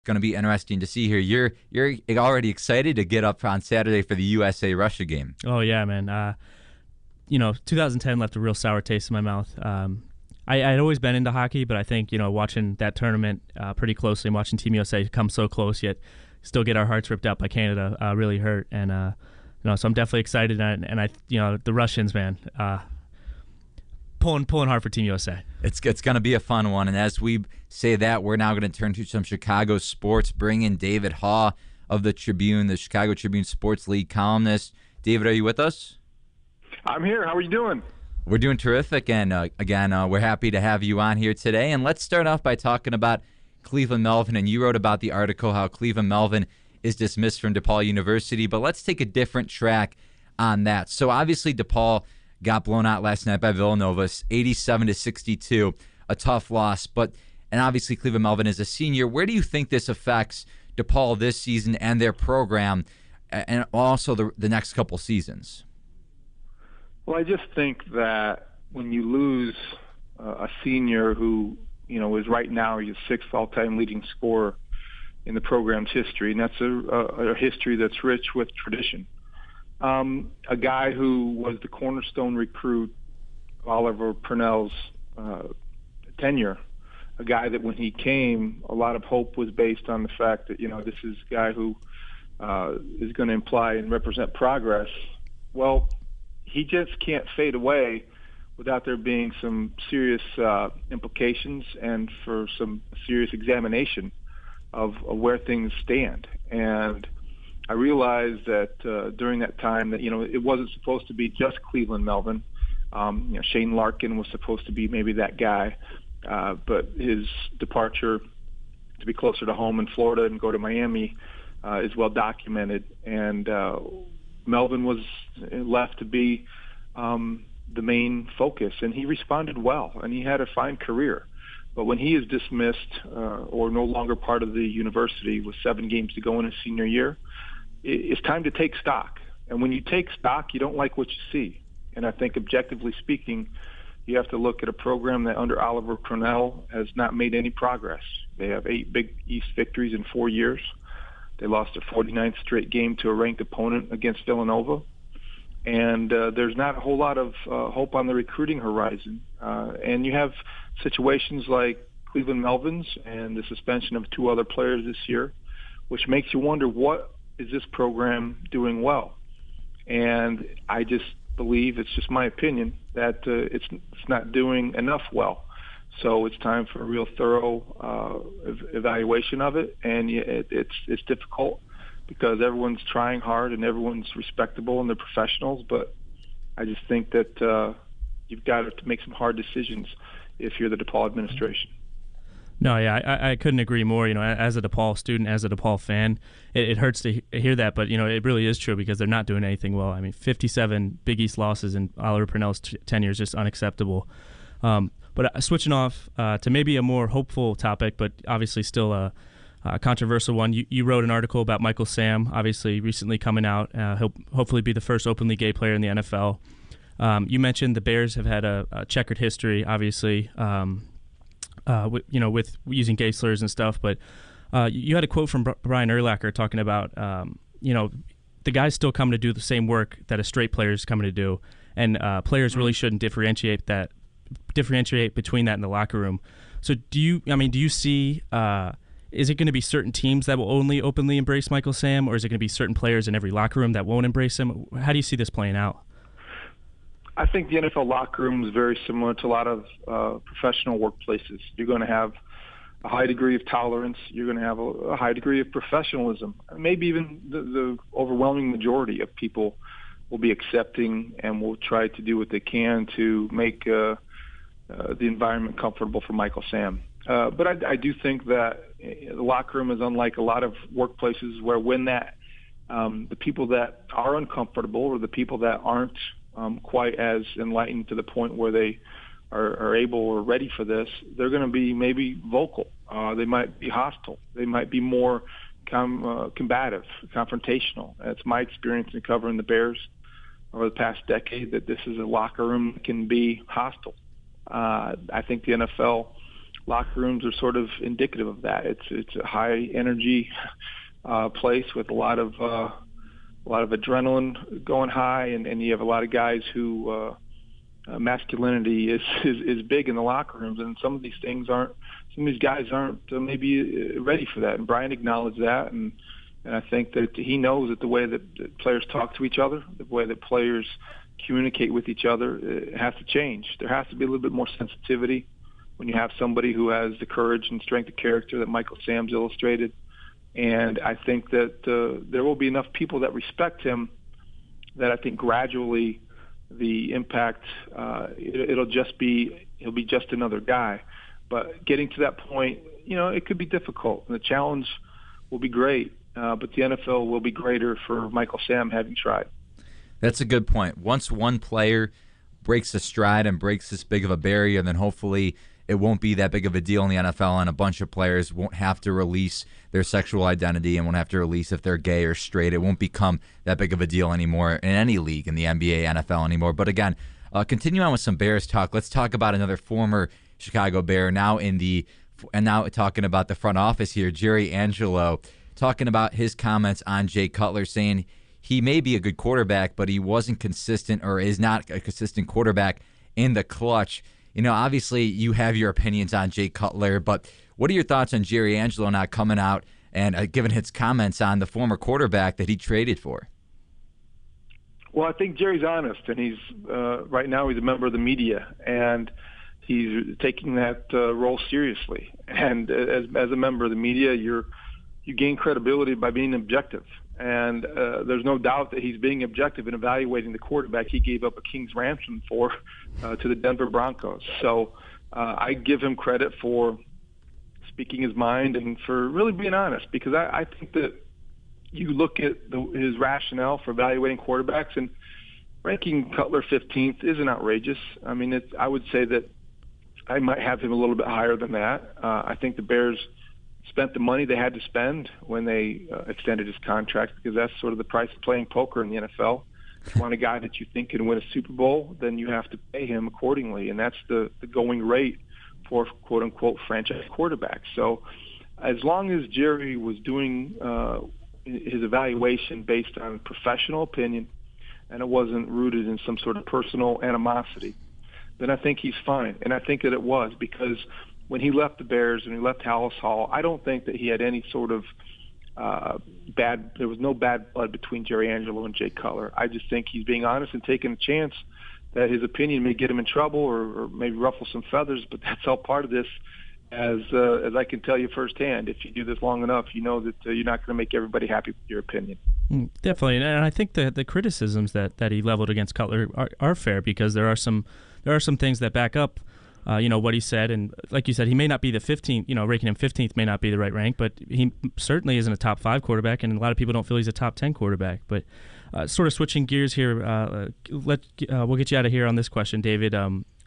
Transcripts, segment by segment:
going to be interesting to see here. You're already excited to get up on Saturday for the USA-Russia game. Oh, yeah, man. 2010 left a real sour taste in my mouth. I'd always been into hockey, but I think, watching that tournament pretty closely and watching Team USA come so close yet still get our hearts ripped out by Canada really hurt. And, so I'm definitely excited. And the Russians, man, pulling hard for Team USA. It's going to be a fun one. And as we say that, we're now going to turn to some Chicago sports, bring in David Haugh of the Tribune, the Chicago Tribune Sports League columnist. David, are you with us? I'm here. How are you doing? We're doing terrific, and again, we're happy to have you on here today. And let's start off by talking about Cleveland Melvin. And you wrote about the article, how Cleveland Melvin is dismissed from DePaul University. But let's take a different track on that. So obviously DePaul got blown out last night by Villanova, 87-62, a tough loss. And obviously Cleveland Melvin is a senior. Where do you think this affects DePaul this season and their program, and also the next couple seasons? Well, I just think that when you lose a senior who, is right now your sixth all-time leading scorer in the program's history, and that's a history that's rich with tradition. A guy who was the cornerstone recruit of Oliver Purnell's tenure, a guy that when he came, a lot of hope was based on the fact that, this is a guy who is going to imply and represent progress. Well, he just can't fade away without there being some serious implications and for some serious examination of where things stand. And I realized that during that time that, it wasn't supposed to be just Cleveland Melvin. Shane Larkin was supposed to be maybe that guy, but his departure to be closer to home in Florida and go to Miami is well documented. And Melvin was left to be the main focus, and he responded well, and he had a fine career. But when he is dismissed or no longer part of the university with 7 games to go in his senior year, it's time to take stock. And when you take stock, you don't like what you see. And I think objectively speaking, you have to look at a program that under Oliver Purnell has not made any progress. They have 8 Big East victories in 4 years. They lost their 49th straight game to a ranked opponent against Villanova. And there's not a whole lot of hope on the recruiting horizon. And you have situations like Cleveland Melvin's and the suspension of 2 other players this year, which makes you wonder, what is this program doing well? And I just believe, it's just my opinion, that it's not doing enough well. So it's time for a real thorough evaluation of it, and it's difficult because everyone's trying hard and everyone's respectable and they're professionals. But I just think that you've got to make some hard decisions if you're the DePaul administration. No, yeah, I couldn't agree more. As a DePaul student, as a DePaul fan, it hurts to hear that, but it really is true because they're not doing anything well. I mean, 57 Big East losses in Oliver Purnell's tenure is just unacceptable. But switching off to maybe a more hopeful topic, but obviously still a controversial one. You wrote an article about Michael Sam, obviously recently coming out. He'll hopefully be the first openly gay player in the NFL. You mentioned the Bears have had a checkered history, obviously, with using gay slurs and stuff. But you had a quote from Brian Urlacher talking about, the guys still coming to do the same work that a straight player is coming to do, and players really shouldn't differentiate between that in the locker room. So do you see, is it going to be certain teams that will only openly embrace Michael Sam, or is it going to be certain players in every locker room that won't embrace him? How do you see this playing out? I think the NFL locker room is very similar to a lot of professional workplaces. You're going to have a high degree of tolerance. You're going to have a high degree of professionalism. Maybe even the overwhelming majority of people will be accepting and will try to do what they can to make the environment comfortable for Michael Sam. But I do think that the locker room is unlike a lot of workplaces where when the people that are uncomfortable or the people that aren't quite as enlightened to the point where they are able or ready for this, they're going to be maybe vocal. They might be hostile. They might be more combative, confrontational. It's my experience in covering the Bears over the past decade that this is a locker room that can be hostile. I think the NFL locker rooms are sort of indicative of that. It's a high energy place with a lot of adrenaline going high, and you have a lot of guys who masculinity is big in the locker rooms, and some of these guys aren't maybe ready for that. And Brian acknowledged that, and I think that he knows that the way that players talk to each other, the way that players communicate with each other, it has to change. There has to be a little bit more sensitivity when you have somebody who has the courage and strength of character that Michael Sam's illustrated. And I think that there will be enough people that respect him that I think gradually the impact, he'll be just another guy. But getting to that point, it could be difficult. And the challenge will be great, but the NFL will be greater for Michael Sam having tried. That's a good point. Once one player breaks the stride and breaks this big of a barrier, then hopefully it won't be that big of a deal in the NFL, and a bunch of players won't have to release their sexual identity and won't have to release if they're gay or straight. It won't become that big of a deal anymore in any league, in the NBA, NFL anymore. But again, continue on with some Bears talk. Let's talk about another former Chicago Bear, now talking about the front office here, Jerry Angelo, talking about his comments on Jay Cutler, saying he may be a good quarterback, but he wasn't consistent or is not a consistent quarterback in the clutch. Obviously you have your opinions on Jay Cutler, but what are your thoughts on Jerry Angelo not coming out and giving his comments on the former quarterback that he traded for? Well, I think Jerry's honest, and he's right now he's a member of the media, and he's taking that role seriously. And as a member of the media, you gain credibility by being objective. And there's no doubt that he's being objective in evaluating the quarterback he gave up a king's ransom for to the Denver Broncos. So I give him credit for speaking his mind and for really being honest, because I think that you look at his rationale for evaluating quarterbacks, and ranking Cutler 15th isn't outrageous. I mean, I would say that I might have him a little bit higher than that. I think the Bears spent the money they had to spend when they extended his contract, because that's sort of the price of playing poker in the NFL. If you want a guy that you think can win a Super Bowl, then you have to pay him accordingly, and that's the going rate for quote-unquote franchise quarterbacks. So as long as Jerry was doing his evaluation based on professional opinion and it wasn't rooted in some sort of personal animosity, then I think he's fine. And I think that it was, because when he left the Bears and he left Haugh, I don't think that he had any sort of there was no bad blood between Jerry Angelo and Jay Cutler. I just think he's being honest and taking a chance that his opinion may get him in trouble or maybe ruffle some feathers, but that's all part of this. As I can tell you firsthand, if you do this long enough, you know that you're not going to make everybody happy with your opinion. Definitely, and I think the criticisms that he leveled against Cutler are fair, because there are some things that back up what he said. And like you said, he may not be the 15th, ranking him 15th may not be the right rank, but he certainly isn't a top 5 quarterback, and a lot of people don't feel he's a top 10 quarterback. But sort of switching gears here, we'll get you out of here on this question, David.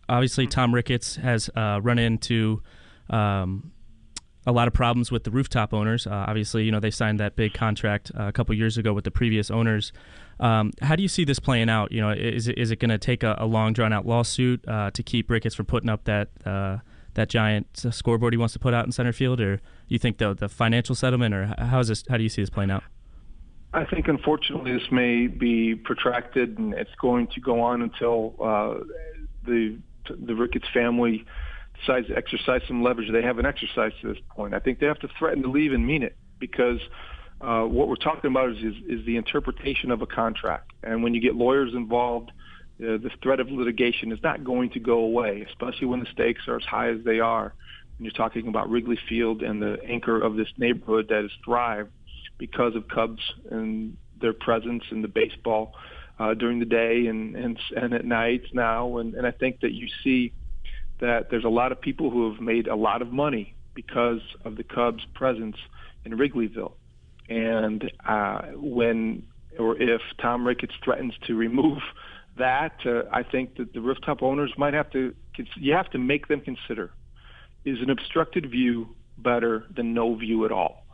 Obviously, Tom Ricketts has run into a lot of problems with the rooftop owners. Obviously, they signed that big contract a couple years ago with the previous owners. How do you see this playing out? Is it going to take a long, drawn-out lawsuit to keep Ricketts from putting up that giant scoreboard he wants to put out in center field, or do you think the financial settlement, or how do you see this playing out? I think, unfortunately, this may be protracted, and it's going to go on until the Ricketts family decides to exercise some leverage they haven't exercised to this point. I think they have to threaten to leave and mean it, because what we're talking about is the interpretation of a contract. And when you get lawyers involved, the threat of litigation is not going to go away, especially when the stakes are as high as they are. When you're talking about Wrigley Field and the anchor of this neighborhood that has thrived because of Cubs and their presence in the baseball during the day and at nights now. And I think that you see that there's a lot of people who have made a lot of money because of the Cubs' presence in Wrigleyville. And if Tom Ricketts threatens to remove that, I think that the rooftop owners might have to make them consider, is an obstructed view better than no view at all?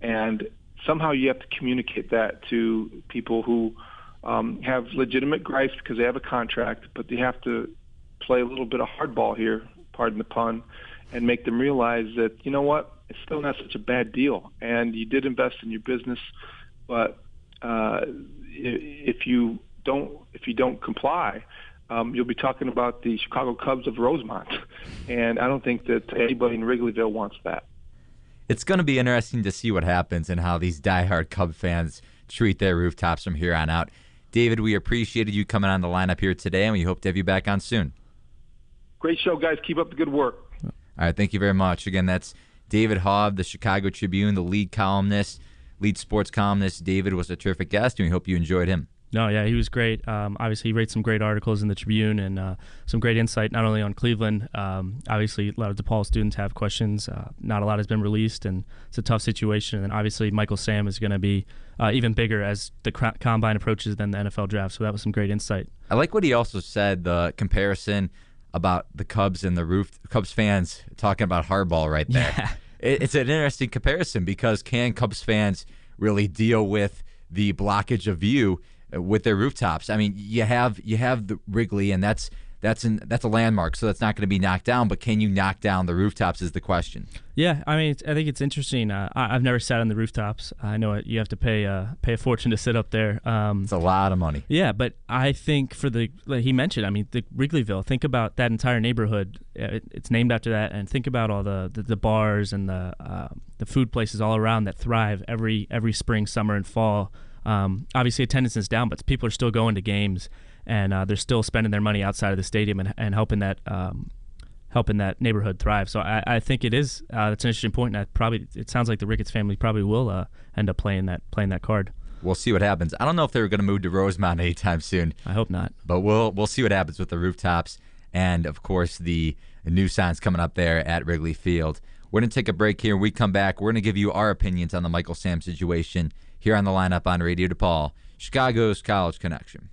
And somehow you have to communicate that to people who have legitimate gripes because they have a contract, but they have to play a little bit of hardball here, pardon the pun, and make them realize that, you know what, it's still not such a bad deal. And you did invest in your business, but if you don't comply, you'll be talking about the Chicago Cubs of Rosemont. And I don't think that anybody in Wrigleyville wants that. It's going to be interesting to see what happens and how these diehard Cub fans treat their rooftops from here on out. David, we appreciated you coming on the lineup here today, and we hope to have you back on soon. Great show, guys. Keep up the good work. All right, thank you very much. Again, that's David Haugh, the Chicago Tribune, the lead sports columnist. David was a terrific guest, and we hope you enjoyed him. No, yeah, he was great. Obviously, he writes some great articles in the Tribune and some great insight, not only on Cleveland. Obviously, a lot of DePaul students have questions. Not a lot has been released, and it's a tough situation. And obviously, Michael Sam is going to be even bigger as the combine approaches than the NFL draft. So that was some great insight. I like what he also said, the comparison about the Cubs and the Cubs fans talking about hardball right there. Yeah. It's an interesting comparison because can Cubs fans really deal with the blockage of view with their rooftops? I mean, you have the Wrigley, and that's a landmark, so that's not going to be knocked down. But can you knock down the rooftops is the question. Yeah, I mean, I think it's interesting. I've never sat on the rooftops. I know you have to pay a fortune to sit up there. It's a lot of money. Yeah, but I think like he mentioned, I mean, the Wrigleyville. Think about that entire neighborhood. It's named after that, and think about all the bars and the food places all around that thrive every spring, summer, and fall. Obviously, attendance is down, but people are still going to games, and they're still spending their money outside of the stadium and helping that neighborhood thrive. So I think that's an interesting point, and it sounds like the Ricketts family probably will end up playing that card. We'll see what happens. I don't know if they're going to move to Rosemont anytime soon. I hope not. But we'll see what happens with the rooftops and, of course, the new signs coming up there at Wrigley Field. We're going to take a break here. When we come back, we're going to give you our opinions on the Michael Sam situation here on the lineup on Radio DePaul, Chicago's College Connection.